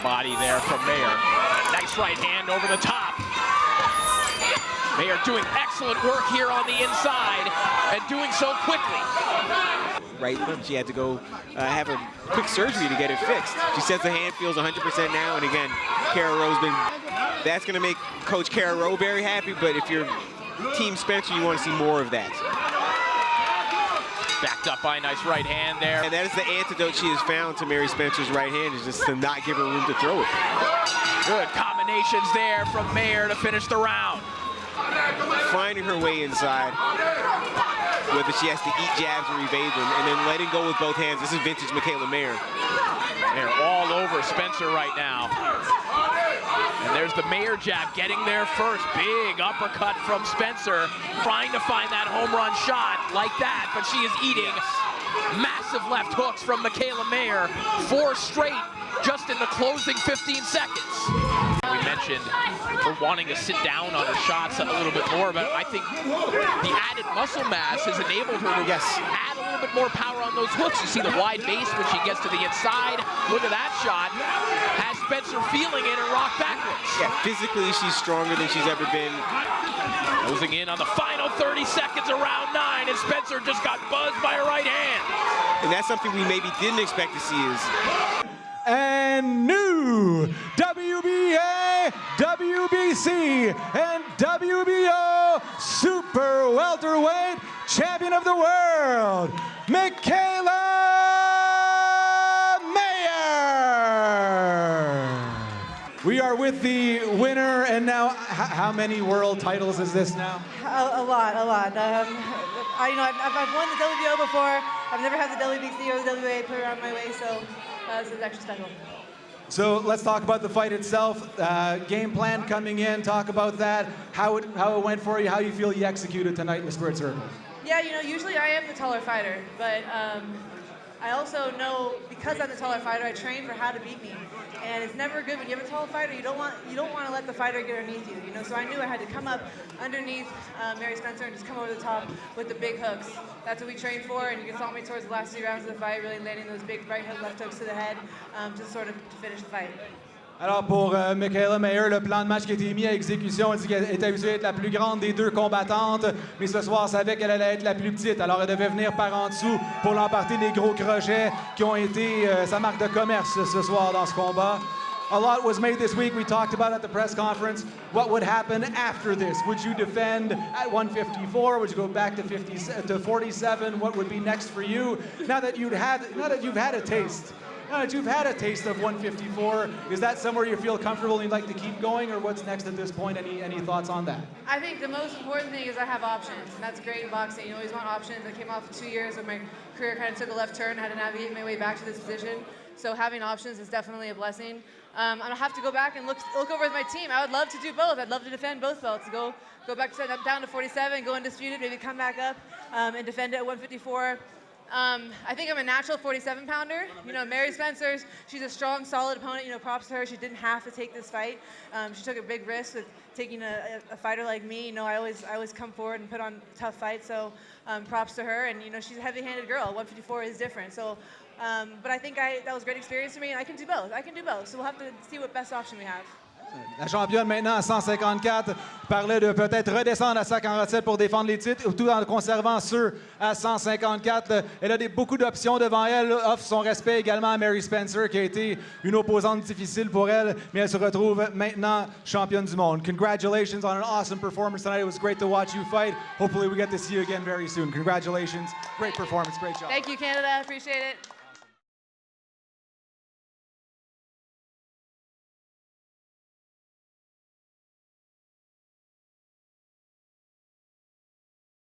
body there from Mayer. Nice right hand over the top. Mayer doing excellent work here on the inside and doing so quickly. Right foot, she had to go have a quick surgery to get it fixed. She says the hand feels 100% now, and again, Kara Rowe's been, that's gonna make Coach Kara Rowe very happy, but if you're Team Spencer, you wanna see more of that. Backed up by a nice right hand there. And that is the antidote she has found to Mary Spencer's right hand, is just to not give her room to throw it. Good combinations there from Mayer to finish the round. Finding her way inside, whether she has to eat jabs or evade them, and then letting go with both hands. This is vintage Mikaela Mayer. Mayer all over Spencer right now. And there's the Mayer jab getting there first. Big uppercut from Spencer, trying to find that home run shot like that, but she is eating massive left hooks from Mikaela Mayer. 4 straight just in the closing 15 seconds. We mentioned her wanting to sit down on her shots a little bit more, but I think the added muscle mass has enabled her to add a little bit more power on those hooks. You see the wide base when she gets to the inside. Look at that shot. Has Spencer feeling it and rock backwards. Yeah, physically she's stronger than she's ever been. Closing in on the final 30 seconds of round 9, and Spencer just got buzzed by her right hand. And that's something we maybe didn't expect to see is. And new WBA, WBC, and WBO Super Welterweight Champion of the World, Mikaela Mayer. We are with the winner, and now, how many world titles is this now? A lot. I've won the WBO before. I've never had the WBC or the WBA put around my way, so this is extra special. So let's talk about the fight itself. Game plan coming in, talk about that, how it went for you, how you feel you executed tonight in the squared circle. Yeah, usually I am the taller fighter, but I also know, because I'm the taller fighter, I train for how to beat me. And it's never good when you have a tall fighter. You don't want to let the fighter get underneath you. So I knew I had to come up underneath Mary Spencer and just come over the top with the big hooks. That's what we trained for, and you saw me towards the last 2 rounds of the fight, really landing those big right hook, left hooks to the head, just sort of to finish the fight. Alors pour Mikaela Mayer, le plan de match qui a été mis à exécution, elle dit qu'elle était habituée à être la plus grande des 2 combattantes, mais ce soir, elle savait qu'elle allait être la plus petite. Alors elle devait venir par en dessous pour l'emporter les gros crochets qui ont été sa marque de commerce ce soir dans ce combat. A lot was made this week. We talked about at the press conference what would happen after this. Would you defend at 154? Would you go back to 47? What would be next for you? Now that you've had a taste. Now that you've had a taste of 154, is that somewhere you feel comfortable and you'd like to keep going, or what's next at this point? Any thoughts on that? I think the most important thing is I have options, and that's great in boxing. You always want options. I came off of 2 years where my career kind of took a left turn. I had to navigate my way back to this position. So having options is definitely a blessing. I'm gonna have to go back and look over with my team. I would love to do both. I'd love to defend both belts. Go back down to 47, go undisputed, maybe come back up and defend it at 154. I think I'm a natural 47-pounder. Mary Spencer, she's a strong, solid opponent. Props to her. She didn't have to take this fight. She took a big risk with taking a fighter like me. I always come forward and put on tough fights. So props to her. And she's a heavy-handed girl. 154 is different. So, but I think that was a great experience for me, and I can do both. So we'll have to see what best option we have. La championne maintenant à 154 parlait de peut-être redescendre à 147 pour défendre les titres, tout en conservant ceux à 154. Elle a beaucoup d'options devant elle, offre son respect également à Mary Spencer, qui a été une opposante difficile pour elle, mais elle se retrouve maintenant championne du monde. Congratulations on an awesome performance tonight. It was great to watch you fight. Hopefully we get to see you again very soon. Congratulations. Great performance. Great job. Thank you, Canada. Appreciate it.